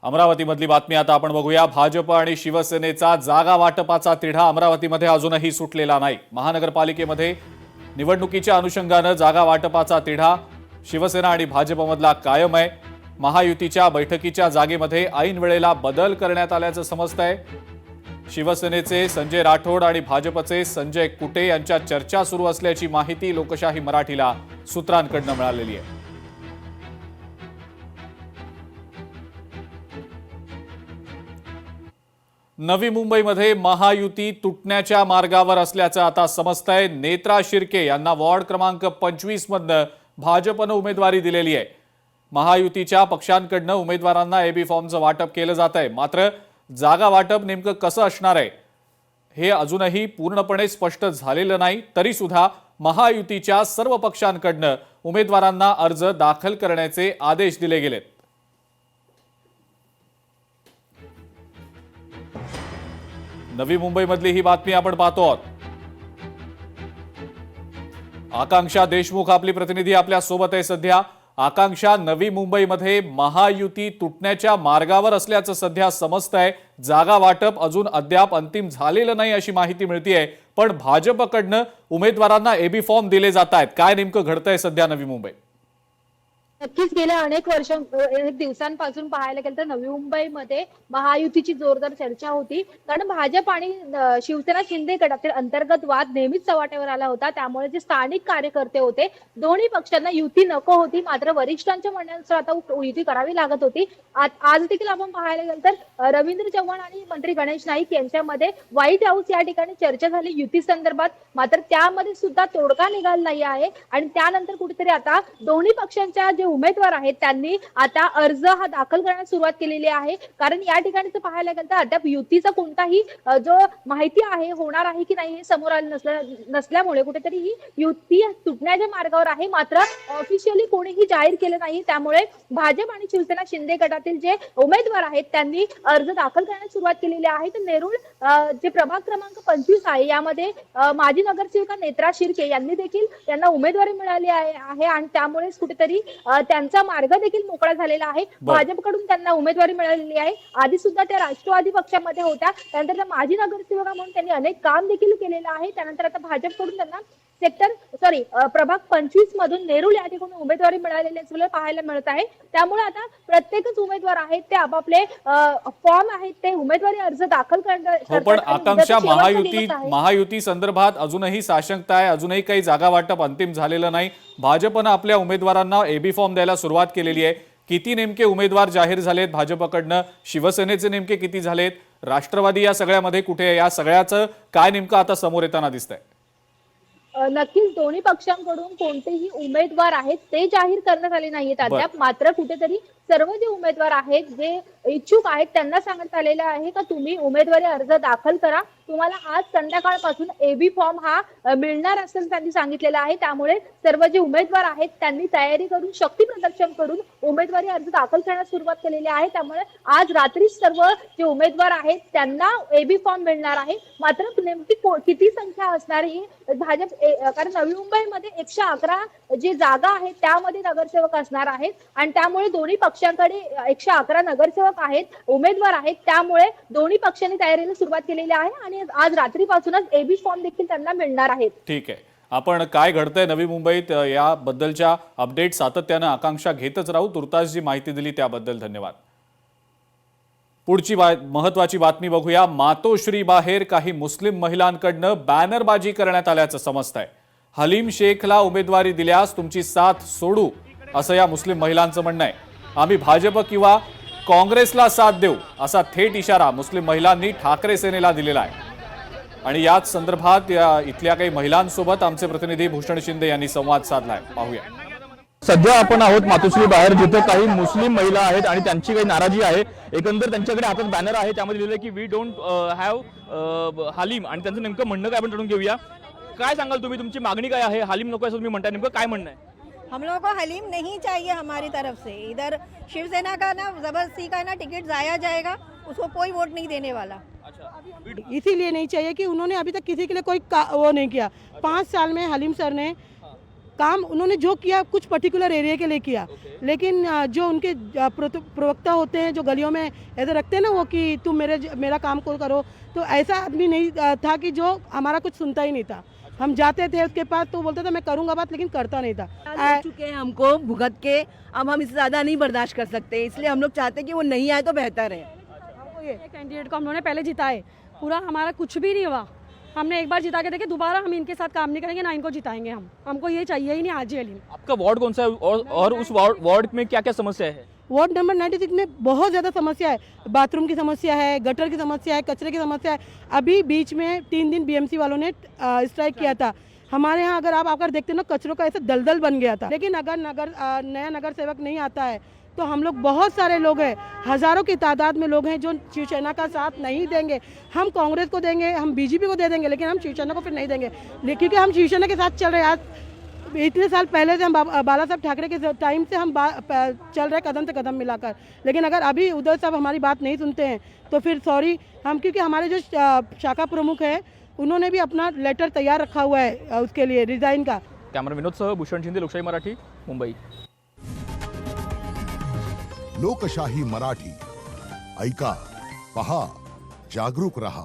अमरावतीमधली बातमी आता आपण बघूया। भाजप आणि शिवसेनेचा जागा वाटपाचा तिढा अमरावतीमध्ये अजूनही सुटलेला नाही। महानगरपालिकेमध्ये निवडणुकीच्या अनुषंगाने जागा वाटपाचा तिढा शिवसेना आणि भाजपमधला कायम आहे। महायुतीच्या बैठकीच्या जागेमध्ये ऐन वेळेला बदल करण्यात आल्याचं समजतंय। शिवसेनेचे संजय राठोड आणि भाजपचे संजय कुटे यांच्या चर्चा सुरू असल्याची माहिती लोकशाही मराठीला सूत्रांकडून मिळालेली आहे। नवी मुंबईमध्ये महायुती तुटण्याच्या मार्गावर असल्याचं आता समजतंय। नेत्रा शिर्के यांना वॉर्ड क्रमांक 25 मधनं भाजपनं उमेदवारी दिलेली आहे। महायुतीच्या पक्षांकडून उमेदवारांना एबी फॉर्मचं वाटप केलं जात आहे। मात्र जागा वाटप नेमकं कसं असणार आहे हे अजूनही पूर्णपणे स्पष्ट झालेलं नाही। तरी सुद्धा महायुतीच्या सर्व पक्षांकडून उमेदवारांना अर्ज दाखल करण्याचे आदेश दिले गेलेत। नवी मुंबईमधली ही बातमी आपण पाहतो आहोत। आकांक्षा देशमुख आपली प्रतिनिधी आपल्या सोबत आहे सध्या। आकांक्षा, नवी मुंबईमध्ये महायुती तुटण्याच्या मार्गावर असल्याचं सध्या समजतंय। जागा वाटप अजून अद्याप अंतिम झालेलं नाही अशी माहिती मिळतेय, पण भाजपकडनं उमेदवारांना एबी फॉर्म दिले जात आहेत। काय नेमकं घडतंय सध्या नवी मुंबईत? नक्कीच गेल्या अनेक दिवसांपासून पाहायला गेलं तर नवी मुंबईमध्ये महायुतीची जोरदार चर्चा होती। कारण भाजप आणि शिवसेना शिंदे गटातील अंतर्गत वाद नेहमीच चव्हाट्यावर आला होता। त्यामुळे जे स्थानिक कार्यकर्ते होते, दोन्ही पक्षांना युती नको होती, मात्र वरिष्ठांच्या म्हणण्यानुसार आता युती करावी लागत होती। आज देखील आपण पाहायला गेलं तर रवींद्र चव्हाण आणि मंत्री गणेश नाईक यांच्यामध्ये व्हाईट हाऊस या ठिकाणी चर्चा झाली युती संदर्भात। मात्र त्यामध्ये सुद्धा तोडगा निघाला नाही आहे आणि त्यानंतर कुठेतरी आता दोन्ही पक्षांच्या जे उमेदवार आहेत त्यांनी आता अर्ज हा दाखल करण्यास सुरुवात केलेली आहे। कारण या ठिकाणी पाहायला गेलं तर अद्याप युतीचा कोणताही जो माहिती आहे होणार आहे की नाही हे समोर आलं नसल्यामुळे कुठेतरी ही युती तुटण्याच्या मार्गावर आहे। मात्र ऑफिशियली कोणीही जाहीर केलं नाही। त्यामुळे भाजप आणि शिवसेना शिंदे गटातील जे उमेदवार आहेत त्यांनी अर्ज दाखल करण्यास सुरुवात केलेली आहे। तर नेरुळ जे प्रभाग क्रमांक 25 आहे यामध्ये माजी नगरसेविका नेत्रा शिर्के यांनी देखील त्यांना उमेदवारी मिळाली आहे आणि त्यामुळेच कुठेतरी त्यांचा मार्ग देखील मोकळा झालेला आहे। भाजपकडून त्यांना उमेदवारी मिळालेली आहे। आधी सुद्धा त्या राष्ट्रवादी पक्षामध्ये होत्या, त्यानंतर त्या माजी नगरसेविका म्हणून त्यांनी अनेक काम देखील केलेलं आहे। त्यानंतर आता भाजपकडून त्यांना प्रभाग 25 मधून नेरुळ या ठिकाणी उमेदवारी मिळालेली असल्याचे पाहायला मिळत आहे। त्यामुळे आता प्रत्येकच उमेदवार आहेत ते आपापले फॉर्म आहेत ते उमेदवारी अर्ज दाखल करतात। पण आकांक्षा, महायुती संदर्भात अजूनही साशंकता आहे, अजूनही काही जागा वाटप अंतिम झालेलं नाही। भाजपनं आपल्या उमेदवारांना एबी फॉर्म द्यायला सुरुवात केलेली आहे। किती नेमके उमेदवार जाहीर झालेत भाजपकडनं? शिवसेनेचे नेमके किती झालेत? राष्ट्रवादी या सगळ्यामध्ये कुठे? या सगळ्याचं काय नेमकं आता समोर येताना दिसतंय? नक्कीच दोन्ही पक्षांकडून कोणतेही उमेदवार आहेत ते जाहीर करण्यात आले नाहीत अद्याप। मात्र कुठेतरी सर्व जे उमेदवार आहेत जे इच्छुक आहेत त्यांना सांगण्यात आलेलं आहे का तुम्ही उमेदवारी अर्ज दाखल करा, तुम्हाला आज संध्याकाळपासून एबी फॉर्म हा मिळणार असं त्यांनी सांगितलेलं आहे। त्यामुळे सर्व जे उमेदवार आहेत त्यांनी तयारी करून शक्ती प्रदर्शन करून उमेदवारी अर्ज दाखल करण्यास सुरुवात केलेली आहे। त्यामुळे आज रात्री सर्व जे उमेदवार आहेत त्यांना एबी फॉर्म मिळणार आहे। मात्र नेमकी किती संख्या असणार ही भाजप, कारण नवी मुंबईमध्ये 111 जी जागा आहेत त्यामध्ये नगरसेवक असणार आहेत आणि त्यामुळे दोन्ही पक्षांकडे 111 नगरसेवक आहेत, उमेदवार आहेत। त्यामुळे दोन्ही पक्षांनी तयारीला सुरुवात केलेली आहे आणि आज रात्रीपासूनच एबी फॉर्म देखील त्यांना मिळणार आहेत। ठीक आहे, आपण काय घडतंय नवी मुंबईत याबद्दलच्या अपडेट सातत्यानं आकांक्षा घेतच राहू। तुर्तास जी माहिती दिली त्याबद्दल धन्यवाद। पुढची महत्वाची बातमी बघूया। मातोश्री बाहेर काही मुस्लिम महिलांकडनं बॅनरबाजी करण्यात आल्याचं समजतंय। हलीम शेखला उमेदवारी दिल्यास तुमची साथ सोडू असं या मुस्लिम महिलांचं म्हणणं आहे। आम्ही भाजप किंवा काँग्रेसला साथ देऊ असा थेट इशारा मुस्लिम महिलांनी ठाकरे सेनेला दिलेला आहे। आणि याच संदर्भात इथल्या काही महिलांसोबत आमचे प्रतिनिधी भूषण शिंदे यांनी संवाद साधलाय, पाहूया। सध्या आपण आहोत मातोश्री बाहेर, जिथे काही मुस्लिम महिला आहेत आणि त्यांची काही नाराजी आहे। एकंदर त्यांच्याकडे हातात बॅनर आहे, त्यामध्ये लिहिलं की वी डोंट हॅव हलीम, आणि त्यांचं नेमकं म्हणणं काय आपण जाणून घेऊया। काय सांगाल तुम्ही, तुमची मागणी काय आहे? हलीम नको असं तुम्ही म्हणताय, नेमकं काय म्हणणं आहे? हम लोगों को हलीम नहीं चाहिए हमारी तरफ से। इधर शिवसेना का ना जबरदस्ती का ना टिकट जाया जाएगा, उसको कोई वोट नहीं देने वाला। इसीलिए नहीं चाहिए कि उन्होंने अभी तक किसी के लिए कोई वो नहीं किया। 5 साल में हलीम सर ने काम उन्होंने जो किया कुछ पर्टिकुलर एरिया के लिए किया, लेकिन जो उनके प्रवक्ता होते हैं जो गलियों में ऐसे रखते हैं ना वो कि तुम मेरा काम को करो, तो ऐसा आदमी नहीं था कि जो हमारा कुछ सुनता ही नहीं था। हम जाते थे उसके पास तो बोलता था मैं करूँगा बात, लेकिन करता नहीं था। आ चुके हैं हमको भुगत के, अब हम इससे ज़्यादा नहीं बर्दाश्त कर सकते, इसलिए हम लोग चाहते हैं कि वो नहीं आए तो बेहतर है। कैंडिडेट को हम लोगों ने पहले जिताए, पूरा हमारा कुछ भी नहीं हुआ। हमने एक बार जिता के देखे, दोबारा हम इनके साथ काम नहीं करेंगे, ना इनको जिताएंगे। हमको ये चाहिए ही नहीं आज हलीम। आपका वार्ड कौन सा है और उस वार्ड में क्या क्या समस्या है? वार्ड नंबर 96 में बहुत ज़्यादा समस्या है। बाथरूम की समस्या है, गटर की समस्या है, कचरे की समस्या है। अभी बीच में 3 दिन बीएमसी वालों ने स्ट्राइक किया था। हमारे यहाँ अगर आप आकर देखते हो ना, कचरों का ऐसा दलदल बन गया था। लेकिन अगर नया नगर सेवक नहीं आता है तो हम लोग बहुत सारे लोग हैं, हज़ारों की तादाद में लोग हैं जो शिवसेना का साथ नहीं देंगे। हम कांग्रेस को देंगे, हम बीजेपी को दे देंगे, लेकिन हम शिवसेना को फिर नहीं देंगे, क्योंकि हम शिवसेना के साथ चल रहे हैं। आज इतने साल पहले से हम बाला साहब ठाकरे के टाइम से हम चल रहे कदम से कदम मिलाकर, लेकिन अगर अभी उधर साहब हमारी बात नहीं सुनते हैं तो फिर सॉरी हम, क्योंकि हमारे जो शाखा प्रमुख हैं उन्होंने भी अपना लेटर तैयार रखा हुआ है उसके लिए रिजाइन का। कॅमेरा विनोद सह भूषण शिंदे, लोकशाही मराठी, मुंबई। लोकशाही मराठी, ऐका, पहा, जागरूक रहा।